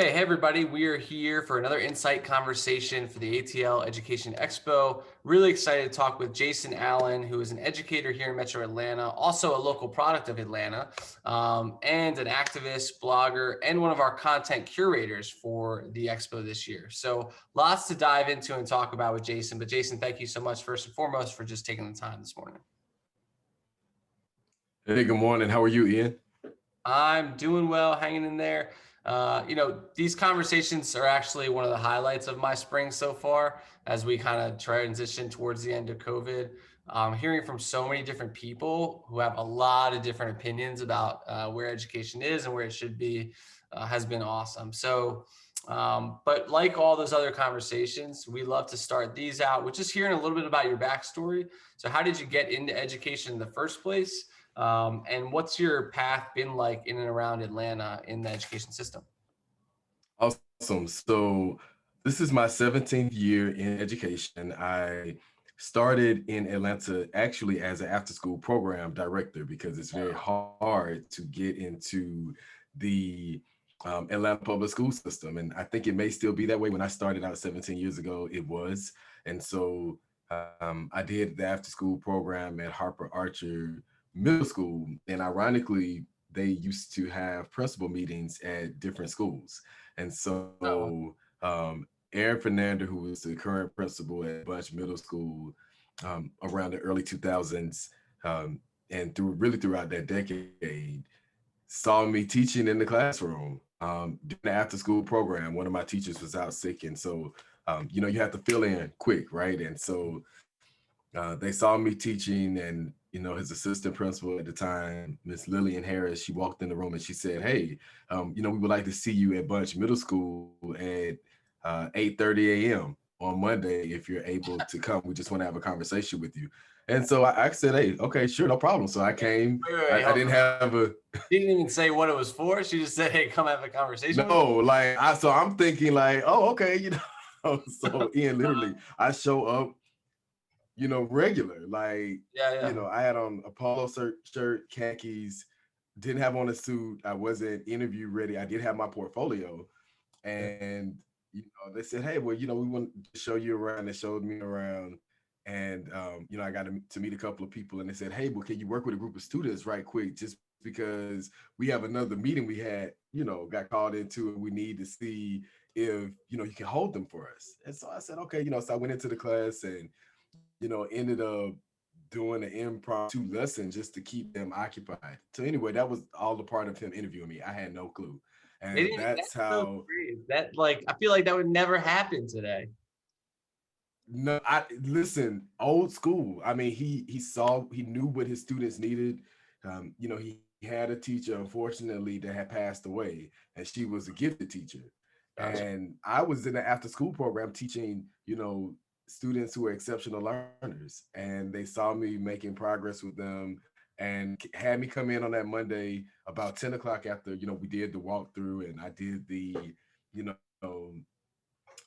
Okay, hey everybody, we are here for another insight conversation for the ATL Education Expo. Really excited to talk with Jason Allen, who is an educator here in Metro Atlanta, also a local product of Atlanta, and an activist, blogger, and one of our content curators for the Expo this year. So lots to dive into and talk about with Jason. But Jason, thank you so much first and foremost for just taking the time this morning. Hey, good morning. How are you, Ian? I'm doing well, hanging in there. These conversations are actually one of the highlights of my spring so far as we kind of transition towards the end of COVID. Hearing from so many different people who have a lot of different opinions about where education is and where it should be has been awesome. But like all those other conversations, we love to start these out with just hearing a little bit about your backstory. So how did you get into education in the first place? And what's your path been like in and around Atlanta in the education system? Awesome. So this is my 17th year in education. I started in Atlanta actually as an after-school program director because it's very hard to get into the Atlanta public school system. And I think it may still be that way. When I started out 17 years ago, it was. And so I did the after-school program at Harper Archer Middle School. And ironically, they used to have principal meetings at different schools. And Oh, so Aaron Fernandez, who was the current principal at Bunch Middle School around the early 2000s, and throughout that decade, saw me teaching in the classroom during the after school program. One of my teachers was out sick. And so, you have to fill in quick, right? And so they saw me teaching, and his assistant principal at the time, Miss Lillian Harris, she walked in the room and she said, "Hey, we would like to see you at Bunch Middle School at 8:30 a.m. on Monday if you're able to come. We just want to have a conversation with you." And so I said, "Hey, okay, sure, no problem." So I came. wait, I hold didn't on. have a She didn't even say what it was for. She just said, "Hey, come have a conversation with no, like so I'm thinking like, oh, okay, me." So Ian, literally, I show up regular. Like, Yeah, yeah. I had on a polo shirt, khakis, didn't have on a suit. I wasn't interview ready. I did have my portfolio. Yeah. And, they said, "Hey, well, we want to show you around." They showed me around. And, I got to meet a couple of people, and they said, "Hey, well, can you work with a group of students right quick? Just because we have another meeting we had, got called into, and we need to see if, you can hold them for us." And so I said, "Okay," so I went into the class and, ended up doing an impromptu lesson just to keep them occupied. So anyway, that was all a part of him interviewing me. I had no clue. They And didn't. that's That's so how, crazy. That I feel like that would never happen today. no, I listen, old school. I mean, he knew what his students needed. He had a teacher, unfortunately, that had passed away, and she was a gifted teacher. Gotcha. And I was in the after school program teaching, students who were exceptional learners, and they saw me making progress with them and had me come in on that Monday about 10 o'clock after, we did the walkthrough and I did you know,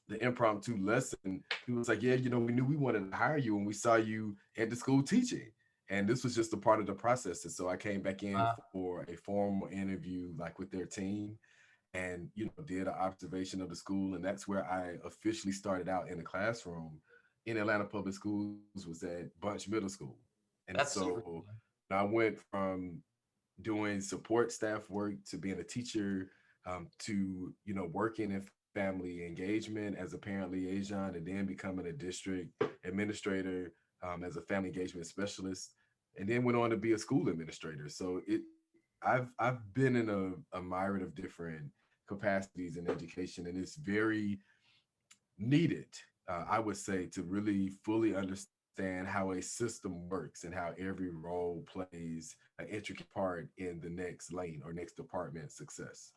the impromptu lesson. He was like, "Yeah, we knew we wanted to hire you when we saw you at the school teaching." And this was just a part of the process. And so I came back in Uh, for a formal interview, like with their team, and did an observation of the school. And that's where I officially started out in the classroom in Atlanta Public Schools, was at Bunch Middle School. And that's super so cool. I went from doing support staff work to being a teacher, to working in family engagement as a parent liaison, and then becoming a district administrator, as a family engagement specialist, and then went on to be a school administrator. So I've been in a myriad of different capacities in education, and it's very needed, I would say, to really fully understand how a system works and how every role plays an intricate part in the next lane or next department's success.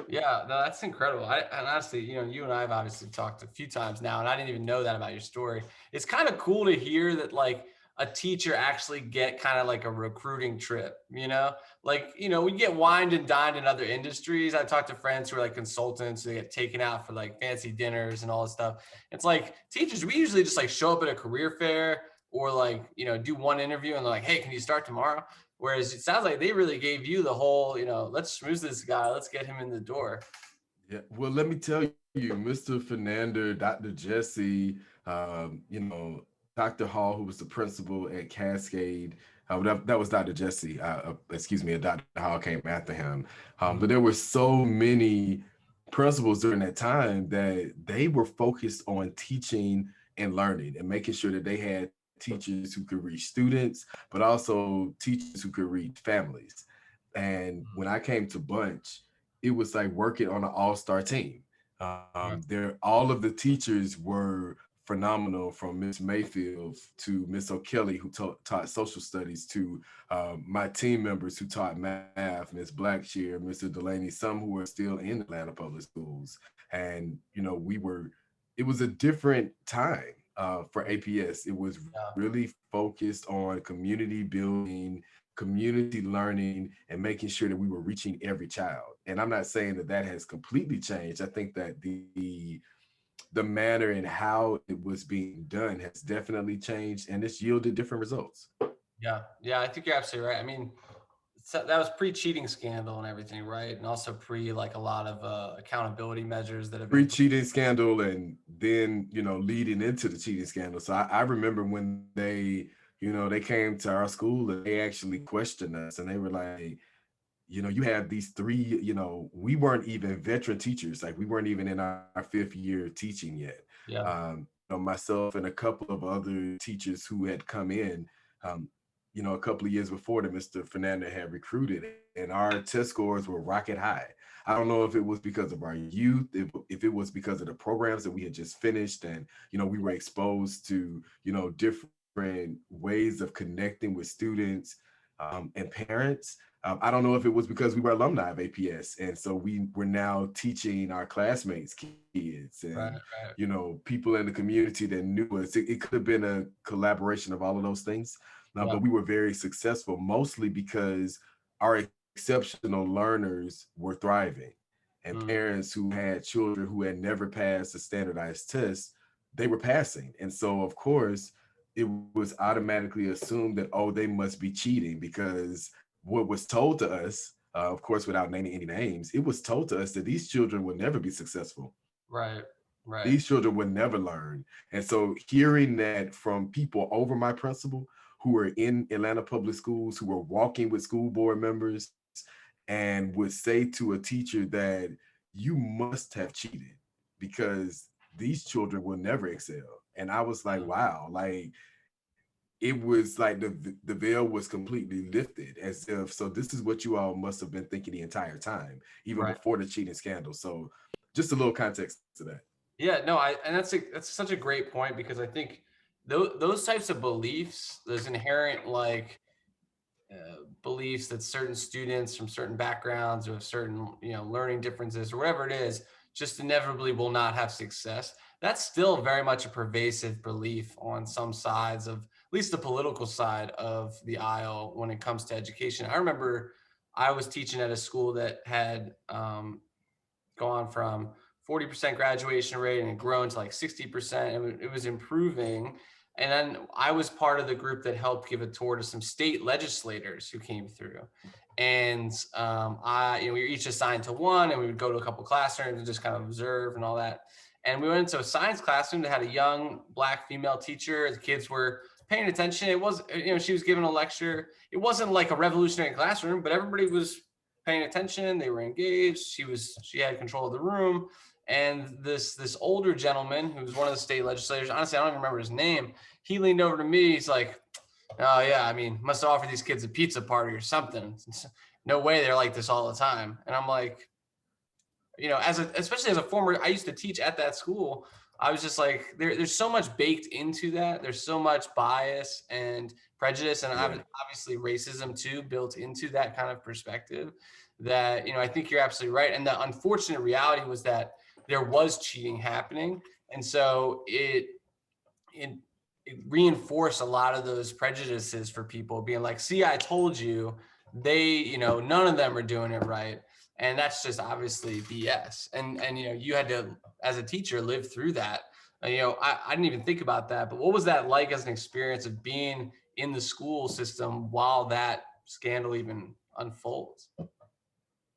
Yeah, no, that's incredible. And honestly, you and I have obviously talked a few times now, and I didn't even know that about your story. It's kind of cool to hear that like a teacher actually get kind of like a recruiting trip, we get wined and dined in other industries. I talked to friends who are like consultants, they get taken out for like fancy dinners and all this stuff. It's like teachers, we usually just like show up at a career fair or like, do one interview and they're like, "Hey, can you start tomorrow?" Whereas it sounds like they really gave you the whole, let's schmooze this guy, let's get him in the door. Yeah, well, let me tell you, Mr. Fernando, Dr. Jesse, you know, Dr. Hall, who was the principal at Cascade, that was Dr. Jesse. Excuse me, Dr. Hall came after him. But Mhm. there were so many principals during that time that they were focused on teaching and learning and making sure that they had teachers who could reach students, but also teachers who could reach families. And when I came to Bunch, it was like working on an all-star team. Right. All of the teachers were phenomenal, from Miss Mayfield to Miss O'Kelly, who taught social studies, to my team members who taught math, Miss Blackshear, Mr. Delaney, some who are still in Atlanta Public Schools. And, you know, it was a different time for APS. It was Yeah. really focused on community building, community learning, and making sure that we were reaching every child. And I'm not saying that that has completely changed. I think that the manner and how it was being done has definitely changed, and it's yielded different results. Yeah. Yeah. I think you're absolutely right. I mean, so that was pre-cheating scandal and everything, right? And also pre like a lot of accountability measures that have been put. Pre-cheating scandal, and then, you know, leading into the cheating scandal. So I remember when they came to our school and they actually questioned us, and they were like, you have these three, we weren't even veteran teachers. Like, we weren't even in our fifth year of teaching yet. Yeah. Myself and a couple of other teachers who had come in, um, a couple of years before that Mr. Fernandez had recruited, and our test scores were rocket high. I don't know if it was because of our youth, if it was because of the programs that we had just finished, and, we were exposed to, different ways of connecting with students and parents. I don't know if it was because we were alumni of APS, and so we were now teaching our classmates, kids, and Right. Right. people in the community that knew us. It could have been a collaboration of all of those things, Yeah. but we were very successful, mostly because our exceptional learners were thriving, and Mm. parents who had children who had never passed a standardized test, they were passing, and so of course it was automatically assumed that, oh, they must be cheating, because what was told to us, of course, without naming any names, it was told to us that these children would never be successful. Right. Right. These children would never learn. And so hearing that from people over my principal, who were in Atlanta public schools, who were walking with school board members, and would say to a teacher that you must have cheated because these children will never excel. And I was like, Mm. wow, like, it was like the veil was completely lifted, as if, so this is what you all must have been thinking the entire time, even Right. before the cheating scandal. So just a little context to that. Yeah, no, I and that's such a great point because I think those types of beliefs, those inherent like beliefs that certain students from certain backgrounds or certain learning differences or whatever it is just inevitably will not have success. That's still very much a pervasive belief on some sides of at least the political side of the aisle when it comes to education. I remember I was teaching at a school that had gone from 40% graduation rate and it grown to like 60%, and it was improving. And then I was part of the group that helped give a tour to some state legislators who came through. And we were each assigned to one, and we would go to a couple classrooms and just kind of observe and all that. And we went into a science classroom that had a young Black female teacher. The kids were paying attention. It was, she was giving a lecture. It wasn't like a revolutionary classroom, but everybody was paying attention. They were engaged. She had control of the room. And this older gentleman who was one of the state legislators, honestly, I don't even remember his name. He leaned over to me. He's like, "Oh yeah, I mean, must offer these kids a pizza party or something. No way they're like this all the time." And I'm like, especially as a former, I used to teach at that school. I was just like, there's so much baked into that. There's so much bias and prejudice, and Right. obviously racism too, built into that kind of perspective. That I think you're absolutely right. And the unfortunate reality was that there was cheating happening, and so it, it reinforced a lot of those prejudices for people, being like, "See, I told you." None of them are doing it right, and that's just obviously BS. And you had to, as a teacher, live through that. I didn't even think about that, but what was that like as an experience of being in the school system while that scandal even unfolds?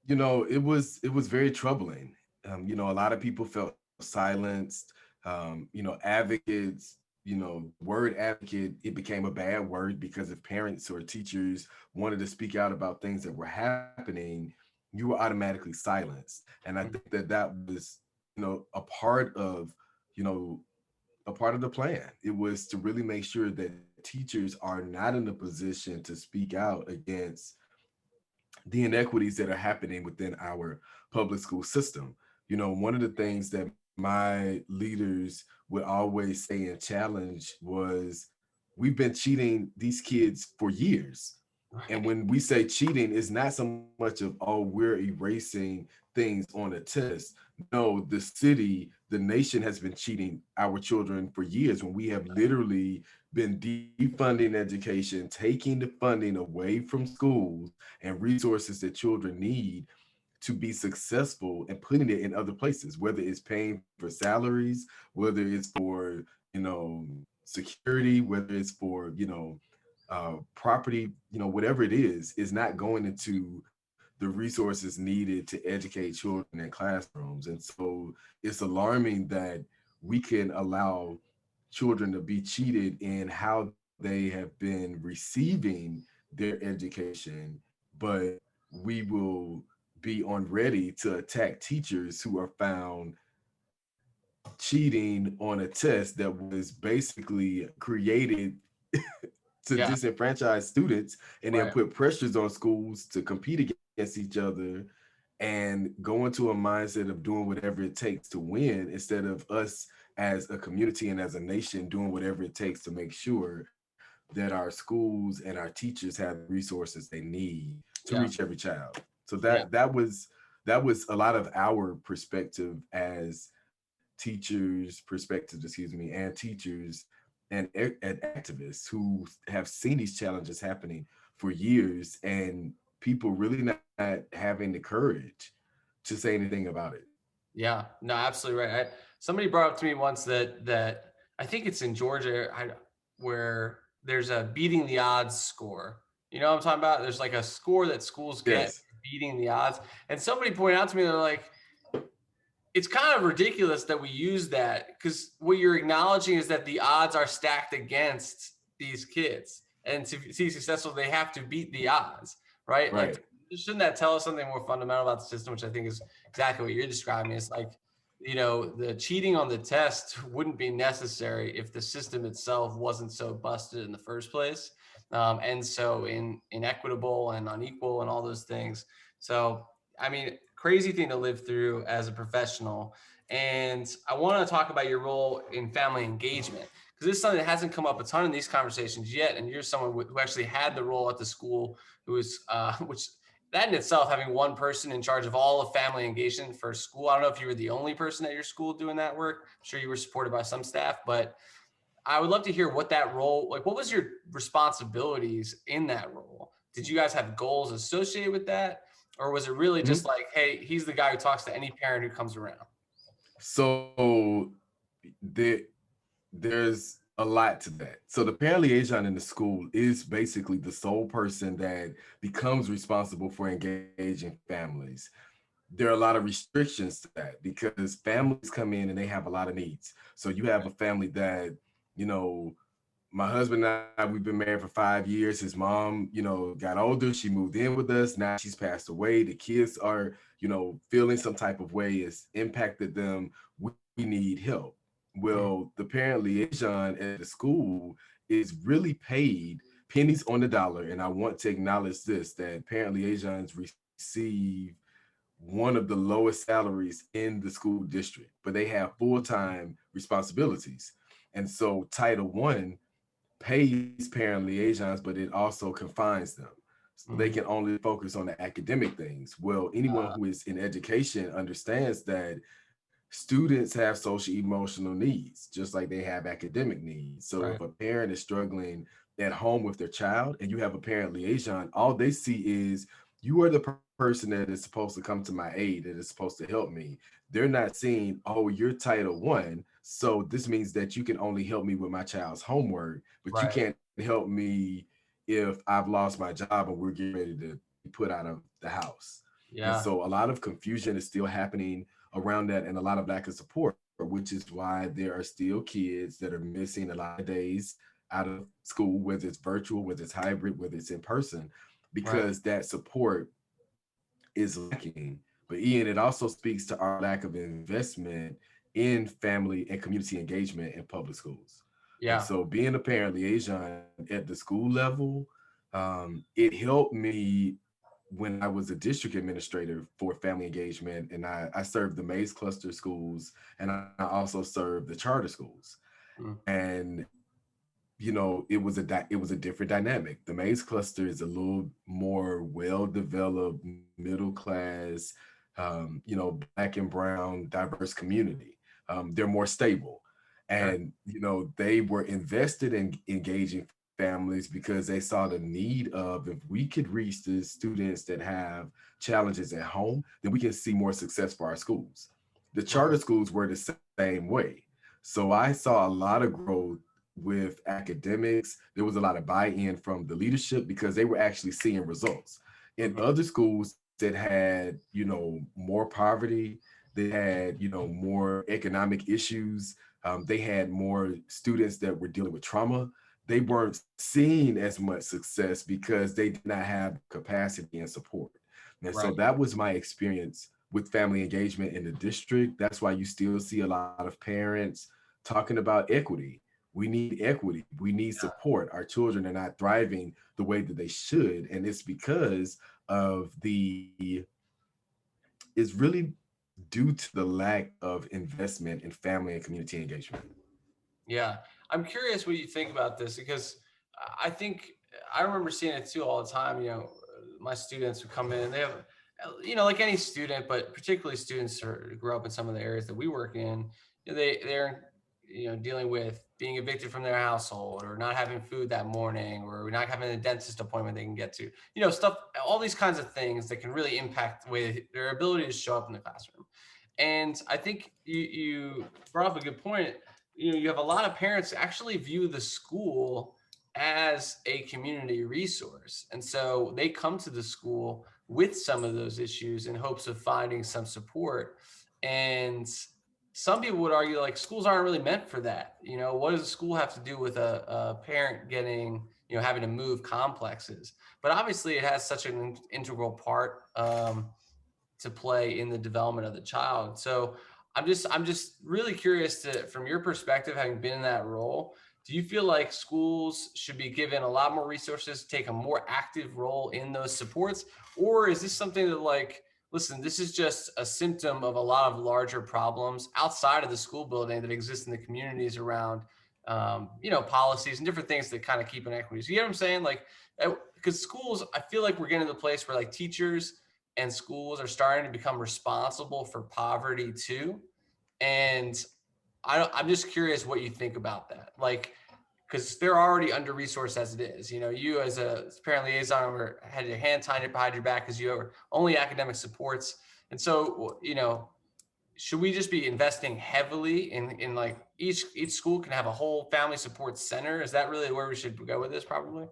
It was very troubling. A lot of people felt silenced. Advocates, word advocate, it became a bad word because if parents or teachers wanted to speak out about things that were happening, you were automatically silenced. And I Mm. think that was, a part of, you know, a part of the plan. It was to really make sure that teachers are not in a position to speak out against the inequities that are happening within our public school system. One of the things that my leaders would always say and challenge was we've been cheating these kids for years. And Right. when we say cheating, it's not so much of, oh, we're erasing things on a test. No, the city, the nation has been cheating our children for years when we have literally been defunding education, taking the funding away from schools and resources that children need to be successful and putting it in other places, whether it's paying for salaries, whether it's for, security, whether it's for, property, whatever it is not going into the resources needed to educate children in classrooms. And so it's alarming that we can allow children to be cheated in how they have been receiving their education, but we will be on ready to attack teachers who are found cheating on a test that was basically created to Yeah. disenfranchise students and then Right. put pressures on schools to compete against each other and go into a mindset of doing whatever it takes to win instead of us as a community and as a nation doing whatever it takes to make sure that our schools and our teachers have the resources they need to reach Yeah. every child. So Yeah. that was a lot of our perspective as teachers, and teachers and activists who have seen these challenges happening for years and people really not having the courage to say anything about it. Yeah, no, absolutely right. Somebody brought up to me once that I think it's in Georgia, where there's a beating the odds score. You know what I'm talking about? There's like a score that schools get Yes. for beating the odds. And somebody pointed out to me, they're like, it's kind of ridiculous that we use that because what you're acknowledging is that the odds are stacked against these kids, and to see successful, they have to beat the odds, right? Like, Right. shouldn't that tell us something more fundamental about the system, which I think is exactly what you're describing? It's like, the cheating on the test wouldn't be necessary if the system itself wasn't so busted in the first place, and so inequitable and unequal and all those things. So, I mean, crazy thing to live through as a professional. And I want to talk about your role in family engagement because this is something that hasn't come up a ton in these conversations yet. And you're someone who actually had the role at the school, who was, which that in itself, having one person in charge of all of family engagement for school. I don't know if you were the only person at your school doing that work. I'm sure you were supported by some staff, but I would love to hear what that role, like, what was your responsibilities in that role? Did you guys have goals associated with that? Or was it really just Mhm. like, hey, he's the guy who talks to any parent who comes around? So there there's a lot to that. So the parent liaison in the school is basically the sole person that becomes responsible for engaging families. There are a lot of restrictions to that because families come in and they have a lot of needs. So you have a family that, you know, my husband and I, we've been married for 5 years. His mom, got older. She moved in with us. Now she's passed away. The kids are, feeling some type of way. It's impacted them. We need help. Mm, Well, the parent liaison at the school is really paid pennies on the dollar. And I want to acknowledge this that parent liaisons receive one of the lowest salaries in the school district, but they have full-time responsibilities. And so Title I pays parent liaisons, but it also confines them. So they can mm, only focus on the academic things. Well, anyone who is in education understands that students have social emotional needs, just like they have academic needs. So if right. a parent is struggling at home with their child and you have a parent liaison, all they see is you are the person that is supposed to come to my aid, that is supposed to help me. They're not seeing, oh, you're Title I, so this means that you can only help me with my child's homework, but you Right. can't help me if I've lost my job and we're getting ready to be put out of the house. And Yeah. so a lot of confusion is still happening around that and a lot of lack of support, which is why there are still kids that are missing a lot of days out of school, whether it's virtual, whether it's hybrid, whether it's in person, Right. because that support is lacking. But Ian, it also speaks to our lack of investment in family and community engagement in public schools. And Yeah. so, being a parent liaison at the school level, it helped me when I was a district administrator for family engagement, and I served the Mays cluster schools, and I also served the charter schools. Mm. And it was a different dynamic. The Mays cluster is a little more well developed, middle class, black and brown, diverse community. They're more stable, Sure. and they were invested in engaging families because they saw the need of, if we could reach the students that have challenges at home, then we can see more success for our schools. The Right. charter schools were the same way. So I saw a lot of growth with academics. There was a lot of buy-in from the leadership because they were actually seeing results. In Mhm. other schools that had, more poverty, they had, more economic issues, they had more students that were dealing with trauma. They weren't seeing as much success because they did not have the capacity and support. And so Right. that was my experience with family engagement in the district. That's why you still see a lot of parents talking about equity. We need equity. We need support. Our children are not thriving the way that they should. And it's because of it's really due to the lack of investment in family and community engagement. Yeah. I'm curious what you think about this because I think I remember seeing it too all the time. My students would come in, they have, like any student, but particularly students who grew up in some of the areas that we work in, they're, dealing with being evicted from their household or not having food that morning or not having a dentist appointment they can get to, stuff, all these kinds of things that can really impact the way their ability to show up in the classroom. And I think you brought up a good point. You have a lot of parents actually view the school as a community resource. And so they come to the school with some of those issues in hopes of finding some support. And some people would argue like schools aren't really meant for that. What does a school have to do with a parent getting, having to move complexes? But obviously it has such an integral part. To play in the development of the child. So I'm just really curious to, from your perspective, having been in that role, do you feel like schools should be given a lot more resources, take a more active role in those supports? Or is this something that like, listen, this is just a symptom of a lot of larger problems outside of the school building that exist in the communities around, policies and different things that kind of keep inequities. You know what I'm saying? Like, because schools, I feel like we're getting to the place where like teachers and schools are starting to become responsible for poverty too. And I'm just curious what you think about that. Like, because they're already under resourced as it is. You as a parent liaison had your hand tied behind your back because you have only academic supports. And so, should we just be investing heavily in like each school can have a whole family support center? Is that really where we should go with this? Probably.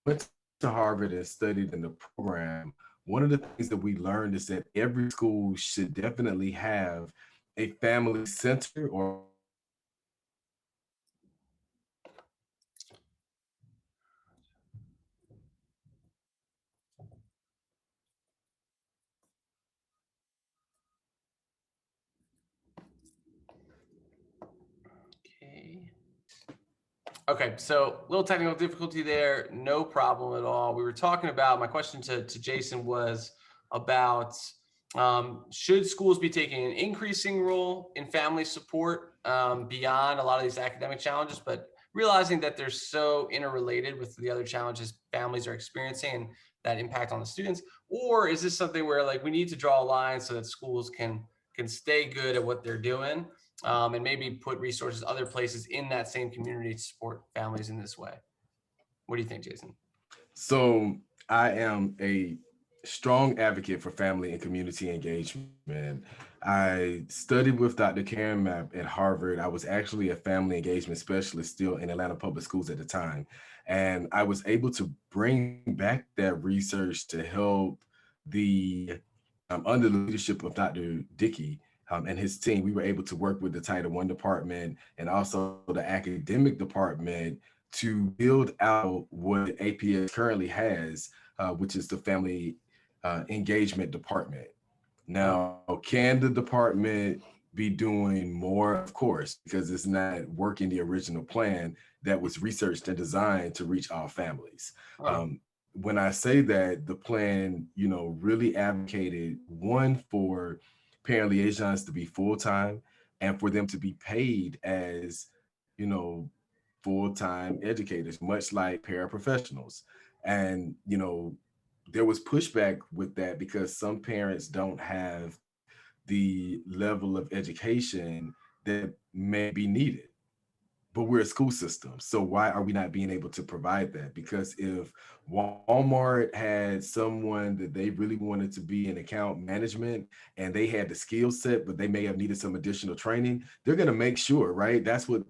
Went to Harvard and studied in the program. One of the things that we learned is that every school should definitely have a family center or Okay. Okay, so little technical difficulty there, no problem at all. We were talking about, my question to Jason was about should schools be taking an increasing role in family support beyond a lot of these academic challenges, but realizing that they're so interrelated with the other challenges families are experiencing and that impact on the students? Or is this something where like we need to draw a line so that schools can stay good at what they're doing, and maybe put resources other places in that same community to support families in this way? What do you think, Jason? so I am a strong advocate for family and community engagement. I studied with Dr. Karen Mapp at Harvard. I was actually a family engagement specialist still in Atlanta Public Schools at the time. And I was able to bring back that research to help the, under the leadership of Dr. Dickey and his team, we were able to work with the Title I department and also the academic department to build out what APS currently has, which is the family engagement department. Mm, Now, can the department be doing more? Of course, because it's not working the original plan that was researched and designed to reach all families. mm, When I say that, the plan, really advocated one for parent liaisons to be full time and for them to be paid as, you know, full time educators, much like paraprofessionals. And, there was pushback with that because some parents don't have the level of education that may be needed, but we're a school system. So why are we not being able to provide that? Because if Walmart had someone that they really wanted to be in account management and they had the skill set, but they may have needed some additional training, they're going to make sure, right? That's what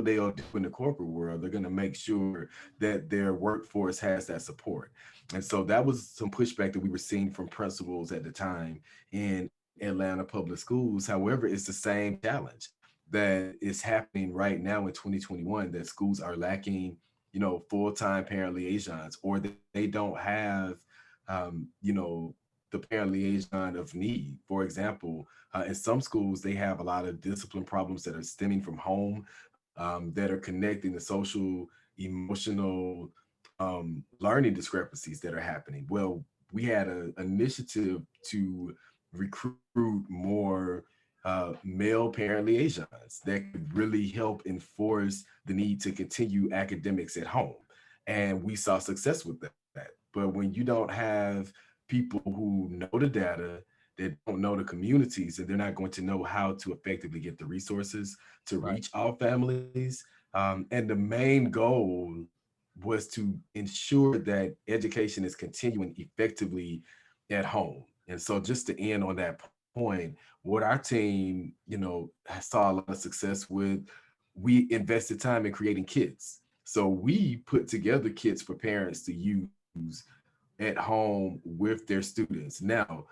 they'll do in the corporate world. They're going to make sure that their workforce has that support. And so that was some pushback that we were seeing from principals at the time in Atlanta public schools. However, it's the same challenge that is happening right now in 2021, that schools are lacking, full-time parent liaisons, or they don't have, the parent liaison of need. For example, in some schools, they have a lot of discipline problems that are stemming from home, that are connecting to social, emotional, learning discrepancies that are happening. Well, we had an initiative to recruit more male parent liaisons that could really help enforce the need to continue academics at home. And we saw success with that. But when you don't have people who know the data, they don't know the communities, and they're not going to know how to effectively get the resources to right. reach all families. And the main goal was to ensure that education is continuing effectively at home. And so, just to end on that point, what our team, saw a lot of success with, we invested time in creating kits. So we put together kits for parents to use at home with their students. Now,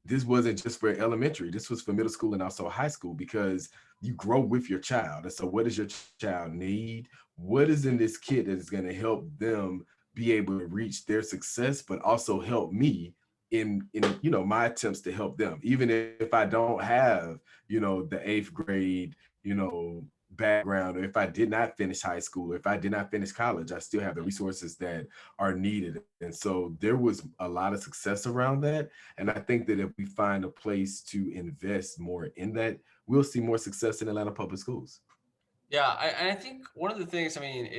this wasn't just for elementary, this was for middle school and also high school, because you grow with your child. And so, what does your child need? What is in this kit that is going to help them be able to reach their success, but also help me in my attempts to help them, even if I don't have the eighth grade background, or if I did not finish high school, or if I did not finish college, I still have the resources that are needed. And so there was a lot of success around that. And I think that if we find a place to invest more in that, we'll see more success in Atlanta public schools. Yeah, and I think one of the things, I mean,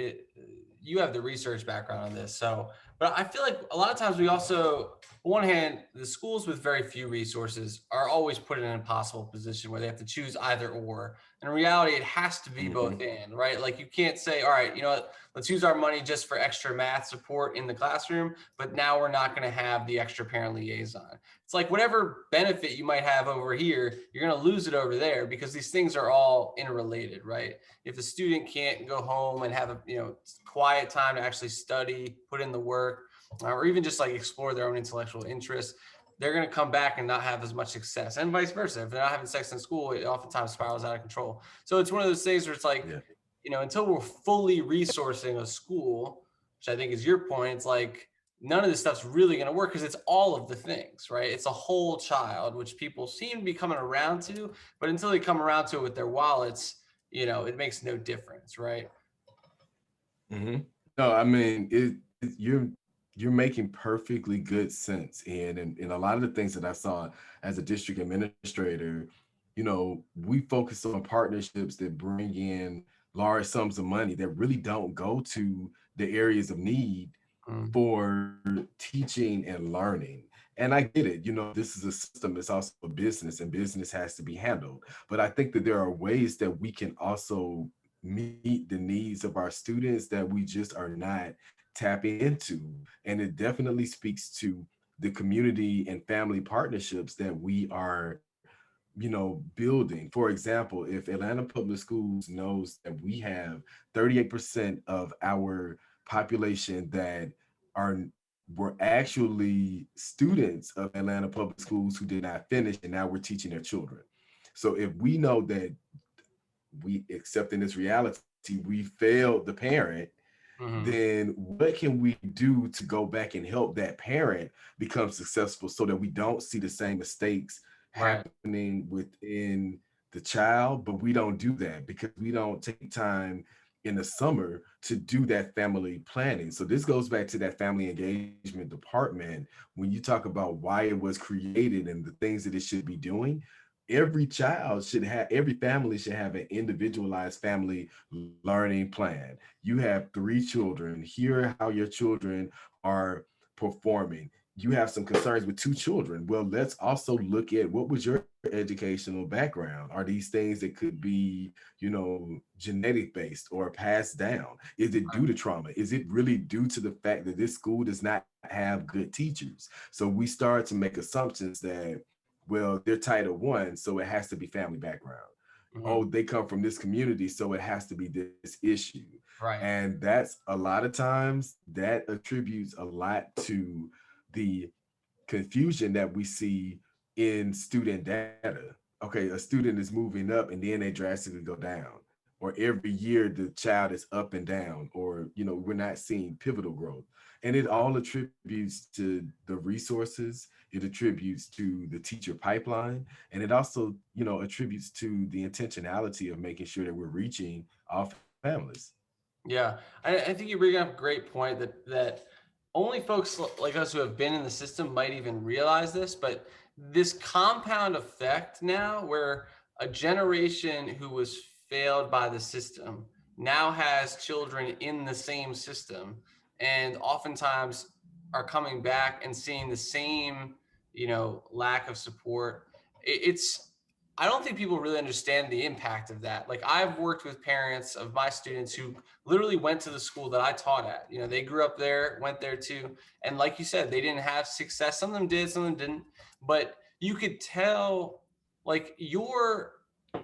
you have the research background on this, so, but I feel like a lot of times we also, on one hand, the schools with very few resources are always put in an impossible position where they have to choose either or. And in reality, it has to be Hmm. both and, right? Like you can't say, all right, you know what, let's use our money just for extra math support in the classroom, but now we're not going to have the extra parent liaison. It's like whatever benefit you might have over here, you're going to lose it over there because these things are all interrelated, right? If the student can't go home and have a quiet time to actually study, put in the work, or even just like explore their own intellectual interests, they're going to come back and not have as much success, and vice versa. If they're not having sex in school, it oftentimes spirals out of control. So it's one of those things where it's like, Yeah. until we're fully resourcing a school, which I think is your point, it's like none of this stuff's really going to work because it's all of the things, right? It's a whole child, which people seem to be coming around to, but until they come around to it with their wallets, it makes no difference, right? Hmm. No, I mean you're making perfectly good sense, and a lot of the things that I saw as a district administrator, we focus on partnerships that bring in large sums of money that really don't go to the areas of need Mm, for teaching and learning. And I get it, this is a system, it's also a business, and business has to be handled. But I think that there are ways that we can also meet the needs of our students that we just are not tapping into. And it definitely speaks to the community and family partnerships that we are, building. For example, if Atlanta Public Schools knows that we have 38% of our population that are were actually students of Atlanta Public Schools who did not finish, and now we're teaching their children. So if we know that we accepting this reality, we failed the parent, Hmm. then what can we do to go back and help that parent become successful so that we don't see the same mistakes Right. happening within the child, but we don't do that because we don't take time in the summer to do that family planning. So this goes back to that family engagement department. When you talk about why it was created and the things that it should be doing, every family should have an individualized family learning plan. You have three children, here how your children are performing. You have some concerns with two children. Well, let's also look at what was your educational background. Are these things that could be, genetic based or passed down? Is it due to trauma? Is it really due to the fact that this school does not have good teachers? So we start to make assumptions that, well, they're Title I, so it has to be family background. Oh, Hmm. they come from this community, so it has to be this issue. Right. And that's a lot of times that attributes a lot to the confusion that we see in student data. Okay, a student is moving up and then they drastically go down. Or every year the child is up and down, or we're not seeing pivotal growth. And it all attributes to the resources, it attributes to the teacher pipeline, and it also, attributes to the intentionality of making sure that we're reaching all families. Yeah, I think you bring up a great point that only folks like us who have been in the system might even realize this, but this compound effect now, where a generation who was failed by the system now has children in the same system, and oftentimes are coming back and seeing the same, lack of support. It's I don't think people really understand the impact of that. Like I've worked with parents of my students who literally went to the school that I taught at. They grew up there, went there too. And like you said, they didn't have success. Some of them did, some of them didn't. But you could tell, like,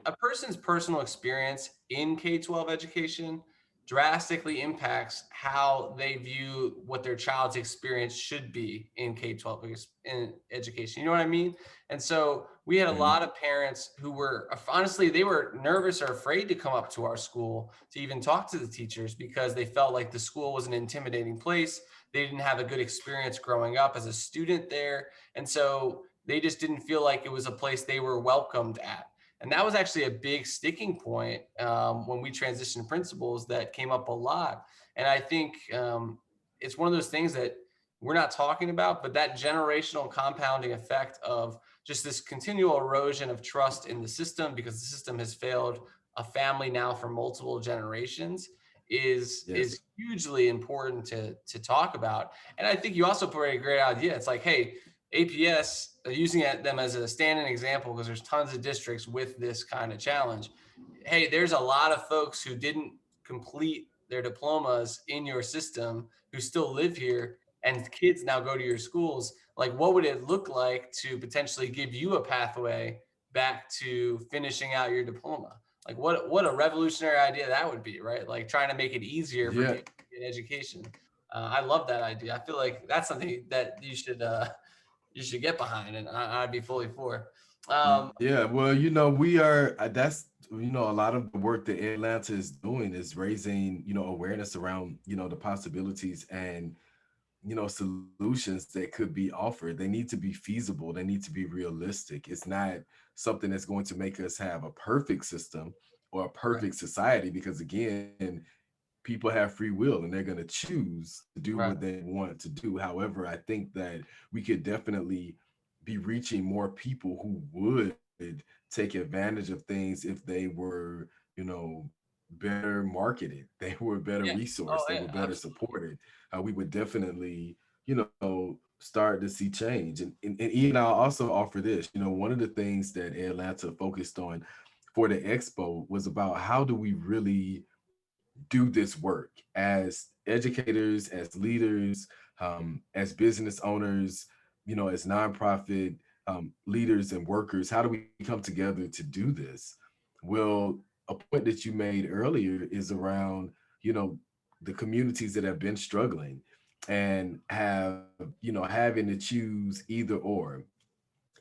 a person's personal experience in K-12 education drastically impacts how they view what their child's experience should be in K-12 in education. You know what I mean? And so we had a Mhm. lot of parents who were honestly, they were nervous or afraid to come up to our school to even talk to the teachers because they felt like the school was an intimidating place. They didn't have a good experience growing up as a student there. And so they just didn't feel like it was a place they were welcomed at. And that was actually a big sticking point when we transitioned principals that came up a lot. And I think it's one of those things that we're not talking about, but that generational compounding effect of just this continual erosion of trust in the system because the system has failed a family now for multiple generations Yes. is hugely important to talk about. And I think you also put a great idea. It's like, hey, APS using them as a stand-in example because there's tons of districts with this kind of challenge. Hey, there's a lot of folks who didn't complete their diplomas in your system who still live here and kids now go to your schools. Like, what would it look like to potentially give you a pathway back to finishing out your diploma? Like, what a revolutionary idea that would be, right? Like trying to make it easier for Yeah. people to get education. I love that idea. I feel like that's something that you should get behind, and I'd be fully for. Yeah, well, we are that's a lot of the work that Atlanta is doing is raising, awareness around, the possibilities and, solutions that could be offered. They need to be feasible, they need to be realistic. It's not something that's going to make us have a perfect system or a Right, perfect society because again, people have free will and they're going to choose to do what right, they want to do. However, I think that we could definitely be reaching more people who would take advantage of things if they were, better marketed, they were better yeah, resourced, they oh were yeah, better absolutely, supported. We would definitely, start to see change. And Ian, I'll also offer this. One of the things that Atlanta focused on for the expo was about how do we really do this work as educators, as leaders, as business owners. as nonprofit leaders and workers, how do we come together to do this? Well, a point that you made earlier is around, you know, the communities that have been struggling and have, having to choose either or.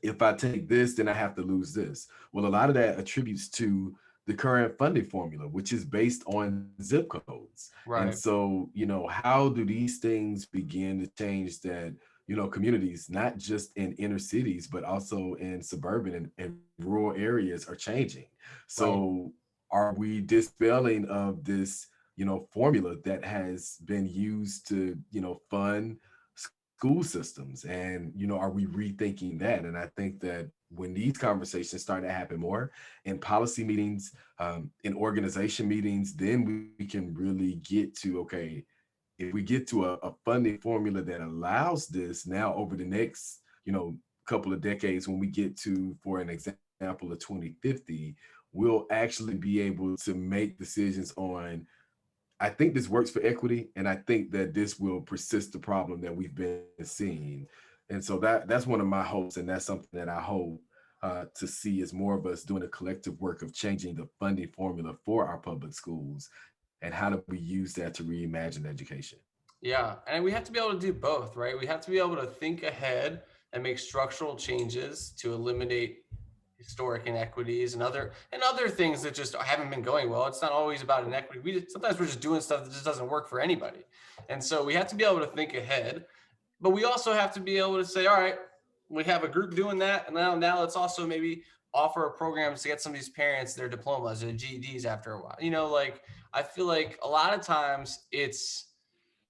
If I take this, then I have to lose this. Well, a lot of that attributes to the current funding formula, which is based on zip codes. And Right. so, how do these things begin to change that, communities, not just in inner cities, but also in suburban and rural areas are changing. Right. So, are we dispelling of this, formula that has been used to, fund school systems, and are we rethinking that? And I think that when these conversations start to happen more in policy meetings, in organization meetings, then we can really get to, okay, if we get to a funding formula that allows this now over the next, couple of decades, when we get to, for an example, of 2050, we'll actually be able to make decisions on, I think this works for equity, and I think that this will persist the problem that we've been seeing. And so that's one of my hopes, and that's something that I hope to see is more of us doing a collective work of changing the funding formula for our public schools, and how do we use that to reimagine education. Yeah, and we have to be able to do both, right? We have to be able to think ahead and make structural changes to eliminate historic inequities and other things that just haven't been going well. It's not always about inequity. Sometimes we're just doing stuff that just doesn't work for anybody, and so we have to be able to think ahead. But we also have to be able to say, all right, we have a group doing that, and now let's also maybe offer a program to get some of these parents their diplomas or GEDs after a while. Like I feel like a lot of times and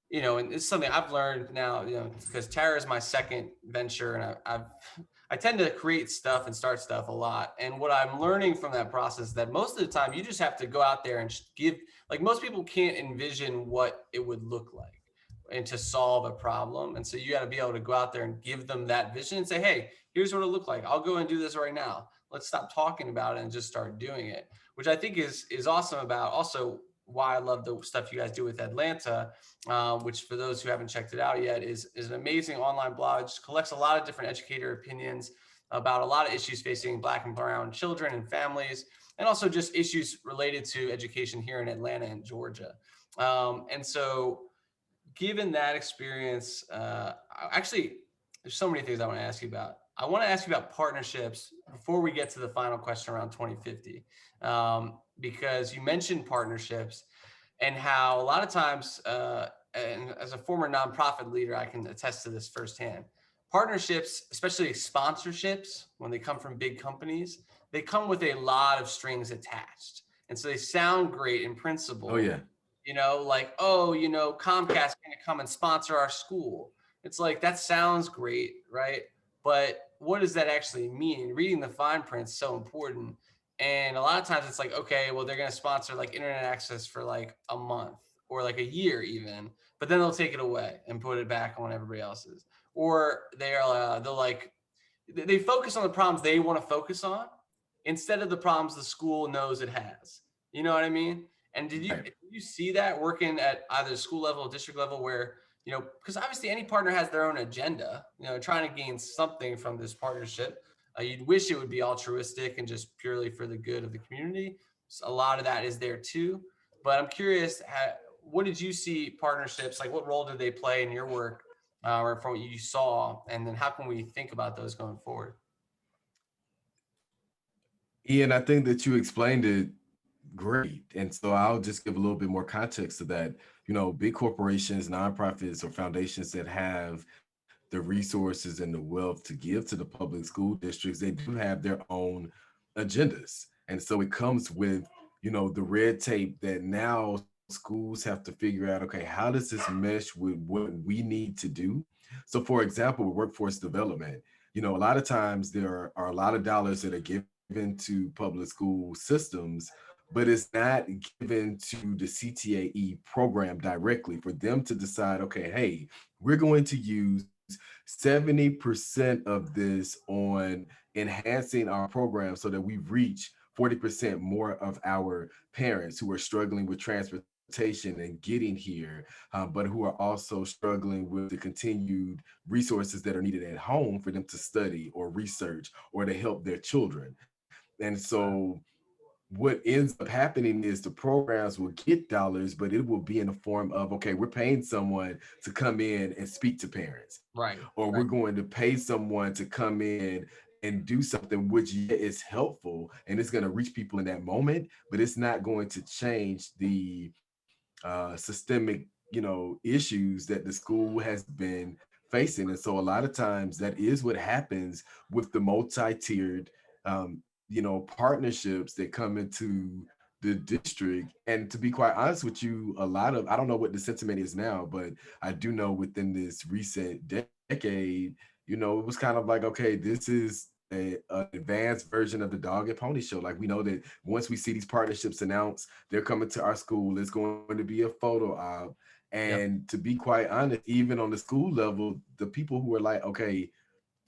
it's something I've learned now, because Terra is my second venture, and I tend to create stuff and start stuff a lot. And what I'm learning from that process is that most of the time you just have to go out there and give, like most people can't envision what it would look like and to solve a problem. And so you got to be able to go out there and give them that vision and say, hey, here's what it looked like. I'll go and do this right now. Let's stop talking about it and just start doing it, which I think is awesome about also why I love the stuff you guys do with EdLANTA, which for those who haven't checked it out yet is an amazing online blog. It just collects a lot of different educator opinions about a lot of issues facing Black and brown children and families, and also just issues related to education here in Atlanta and Georgia. And so given that experience, actually, there's so many things I want to ask you about. I want to ask you about partnerships before we get to the final question around 2050, because you mentioned partnerships and how a lot of times, and as a former nonprofit leader, I can attest to this firsthand. Partnerships, especially sponsorships, when they come from big companies, they come with a lot of strings attached. And so they sound great in Oh yeah. principle, like, oh, Comcast going to come and sponsor our school. It's like, that sounds great, right? But what does that actually mean? Reading the fine print is so important. And a lot of times it's like, okay, well, they're going to sponsor like internet access for like a month or like a year even, but then they'll take it away and put it back on everybody else's. Or they'll like, they focus on the problems they want to focus on instead of the problems the school knows it has. You know what I mean? And Right. did you see that working at either school level or district level where, because obviously any partner has their own agenda, trying to gain something from this partnership. You'd wish it would be altruistic and just purely for the good of the community. So a lot of that is there too. But I'm curious, what did you see partnerships, like what role did they play in your work, or from what you saw? And then how can we think about those going forward? Ian, I think that you explained it great. And so I'll just give a little bit more context to that. Big corporations, nonprofits, or foundations that have the resources and the wealth to give to the public school districts, they do have their own agendas. And so it comes with, the red tape that now schools have to figure out, okay, how does this mesh with what we need to do? So for example, workforce development, a lot of times there are a lot of dollars that are given to public school systems, but it's not given to the CTAE program directly for them to decide, okay, hey, we're going to use 70% of this on enhancing our program so that we reach 40% more of our parents who are struggling with transportation transportation and getting here, but who are also struggling with the continued resources that are needed at home for them to study or research or to help their children. And so what ends up happening is the programs will get dollars, but it will be in the form of, okay, we're paying someone to come in and speak to parents, Right. or we're Right. going to pay someone to come in and do something which, yeah, is helpful and it's going to reach people in that moment, but it's not going to change the systemic, issues that the school has been facing. And so a lot of times that is what happens with the multi-tiered, partnerships that come into the district. And to be quite honest with you, a lot of, I don't know what the sentiment is now, but I do know within this recent decade, it was kind of like, okay, this is an advanced version of the dog and pony show. Like, we know that once we see these partnerships announced, they're coming to our school, it's going to be a photo op. Yep. And to be quite honest, even on the school level, the people who are like, okay,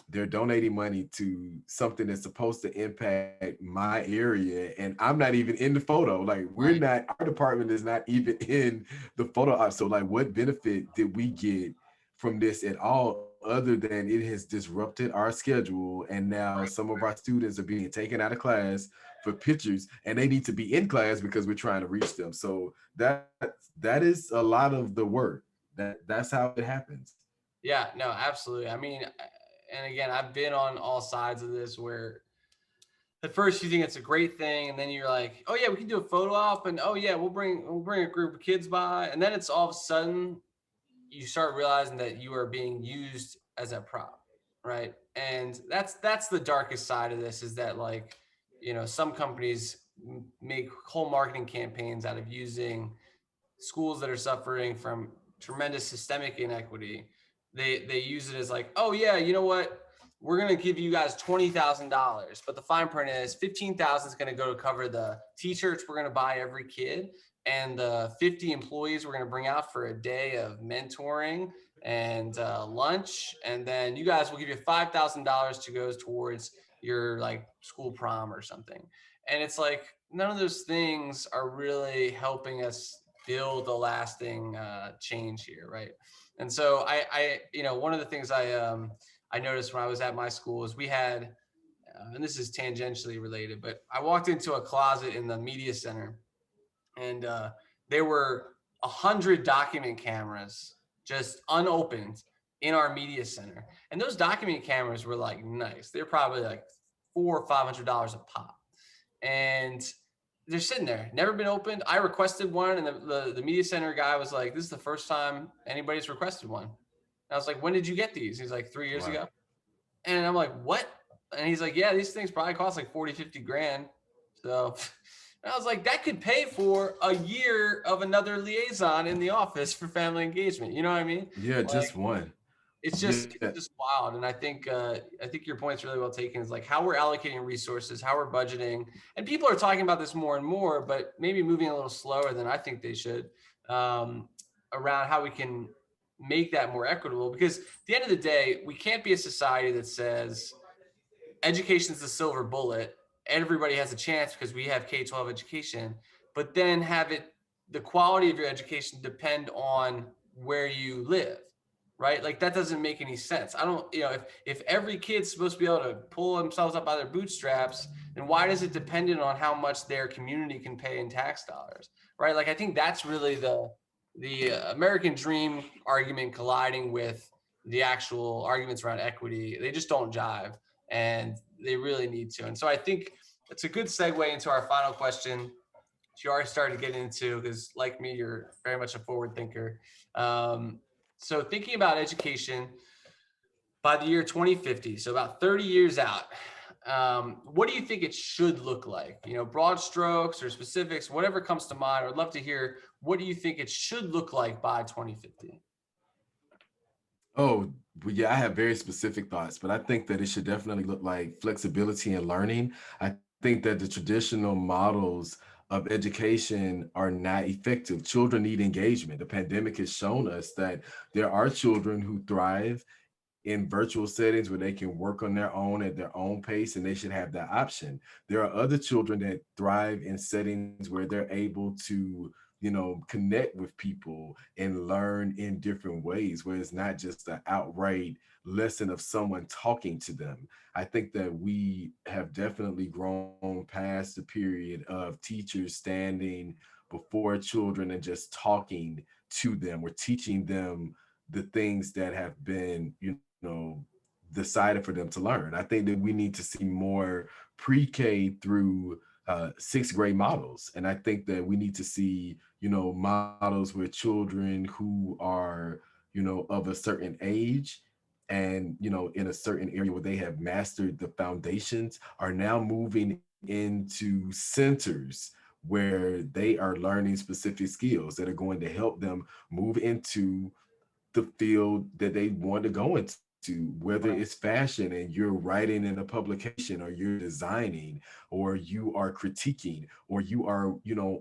they're donating money to something that's supposed to impact my area, and I'm not even in the photo. Like, Right. our department is not even in the photo op. So like, what benefit did we get from this at all, other than it has disrupted our schedule, and now Right. some of our students are being taken out of class for pictures, and they need to be in class because we're trying to reach them. So that is a lot of the work. That's how it happens. Yeah. No, absolutely. I mean, and again, I've been on all sides of this where at first you think it's a great thing, and then you're like, oh yeah, we can do a photo op, and oh yeah, we'll bring a group of kids by, and then it's all of a sudden you start realizing that you are being used as a prop, right? And that's the darkest side of this, is that, like, some companies make whole marketing campaigns out of using schools that are suffering from tremendous systemic inequity. They use it as like, oh yeah, you know what? We're gonna give you guys $20,000, but the fine print is 15,000 is gonna go to cover the t-shirts we're gonna buy every kid, and the 50 employees we're gonna bring out for a day of mentoring and lunch, and then you guys will give you $5,000 to go towards your like school prom or something. And it's like none of those things are really helping us build a lasting change here, right? And so one of the things I noticed when I was at my school is we had, and this is tangentially related, but I walked into a closet in the media center, and there were 100 document cameras just unopened in our media center, and those document cameras were like nice. They're probably like $400 or $500 a pop, and they're sitting there, never been opened. I requested one, and the media center guy was like, "This is the first time anybody's requested one." And I was like, "When did you get these?" He's like, "3 years Wow. ago." And I'm like, "What?" And he's like, "Yeah, these things probably cost like 40, 50 grand." So and I was like, that could pay for a year of another liaison in the office for family engagement. You know what I mean? Yeah, Like, just one. it's Yeah. just wild. And I think your point's really well taken, is like how we're allocating resources, how we're budgeting. And people are talking about this more and more, but maybe moving a little slower than I think they should, um, around how we can make that more equitable. Because at the end of the day, we can't be a society that says education is the silver bullet, everybody has a chance because we have K-12 education, but then have it, the quality of your education depend on where you live, right? Like that doesn't make any sense. I don't, if every kid's supposed to be able to pull themselves up by their bootstraps, then why does it dependent on how much their community can pay in tax dollars, right? Like I think that's really the American dream argument colliding with the actual arguments around equity. They just don't jive, and they really need to. And so I think it's a good segue into our final question, which you already started getting into, because like me, you're very much a forward thinker. Um, so thinking about education by the year 2050, so about 30 years out, what do you think it should look like? Broad strokes or specifics, whatever comes to mind. I'd love to hear, what do you think it should look like by 2050? Oh, well, yeah, I have very specific thoughts, but I think that it should definitely look like flexibility and learning. I think that the traditional models of education are not effective. Children need engagement. The pandemic has shown us that there are children who thrive in virtual settings where they can work on their own at their own pace, and they should have that option. There are other children that thrive in settings where they're able to connect with people and learn in different ways, where it's not just an outright lesson of someone talking to them. I think that we have definitely grown past the period of teachers standing before children and just talking to them or teaching them the things that have been, decided for them to learn. I think that we need to see more pre-K through sixth grade models. And I think that we need to see, models where children who are, of a certain age and, in a certain area where they have mastered the foundations are now moving into centers where they are learning specific skills that are going to help them move into the field that they want to go into, whether it's Right. fashion and you're writing in a publication or you're designing or you are critiquing or you are,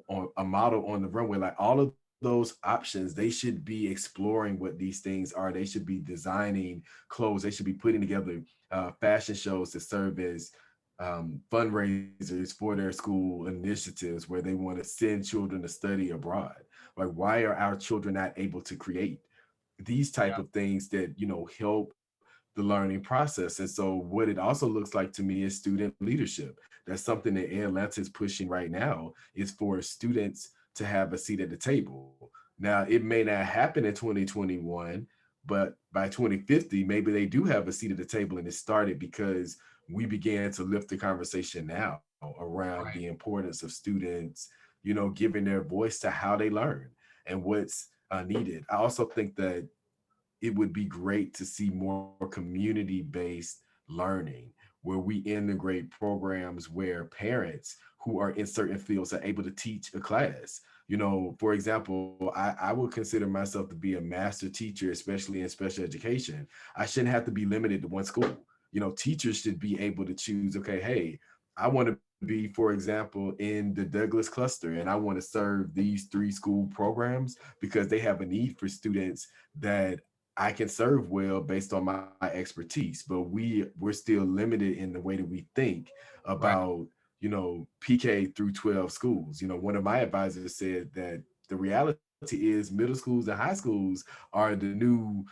on a model on the runway, like all of those options, they should be exploring what these things are. They should be designing clothes. They should be putting together fashion shows to serve as fundraisers for their school initiatives where they want to send children to study abroad. Like, why are our children not able to create these type Yeah. of things that help the learning process? And so what it also looks like to me is student leadership. That's something that EdLANTA is pushing right now, is for students to have a seat at the table. Now, it may not happen in 2021, but by 2050 maybe they do have a seat at the table, and it started because we began to lift the conversation now around the Right. importance of students, giving their voice to how they learn and what's needed. I also think that it would be great to see more community based learning where we integrate programs where parents who are in certain fields are able to teach a class. For example, I would consider myself to be a master teacher, especially in special education. I shouldn't have to be limited to one school. Teachers should be able to choose, okay, hey, I want to be, for example, in the Douglas cluster, and I want to serve these three school programs because they have a need for students that I can serve well based on my expertise. But we're still limited in the way that we think Right. about, PK through 12 schools. One of my advisors said that the reality is middle schools and high schools are the new,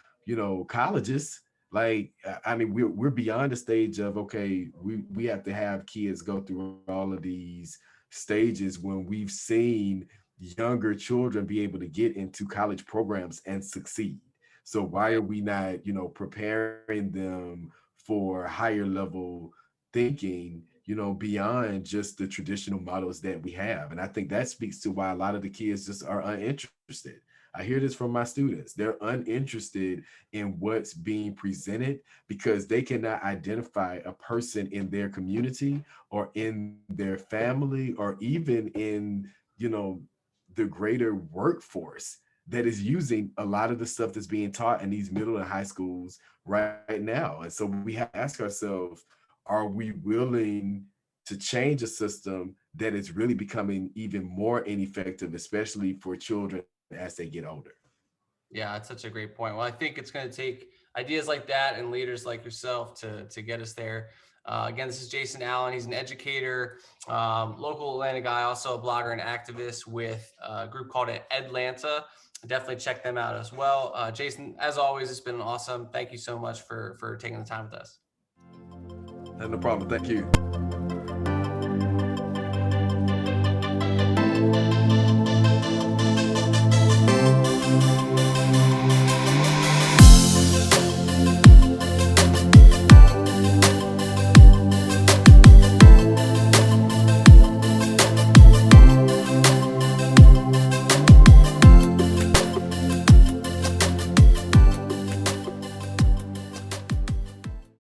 colleges. Like, I mean, we're beyond the stage of, okay, we have to have kids go through all of these stages when we've seen younger children be able to get into college programs and succeed. So why Right. are we not, preparing them for higher level thinking, beyond just the traditional models that we have? And I think that speaks to why a lot of the kids just are uninterested. I hear this from my students. They're uninterested in what's being presented because they cannot identify a person in their community or in their family or even in, you know, the greater workforce that is using a lot of the stuff that's being taught in these middle and high schools right now. And so we have to ask ourselves, are we willing to change a system that is really becoming even more ineffective, especially for children as they get older? Yeah, that's such a great point. Well, I think it's going to take ideas like that and leaders like yourself to get us there. Again, this is Jason Allen. He's an educator, local Atlanta guy, also a blogger and activist with a group called EdLANTA. Definitely check them out as well. Jason, as always, it's been awesome. Thank you so much for taking the time with us. No problem. Thank you.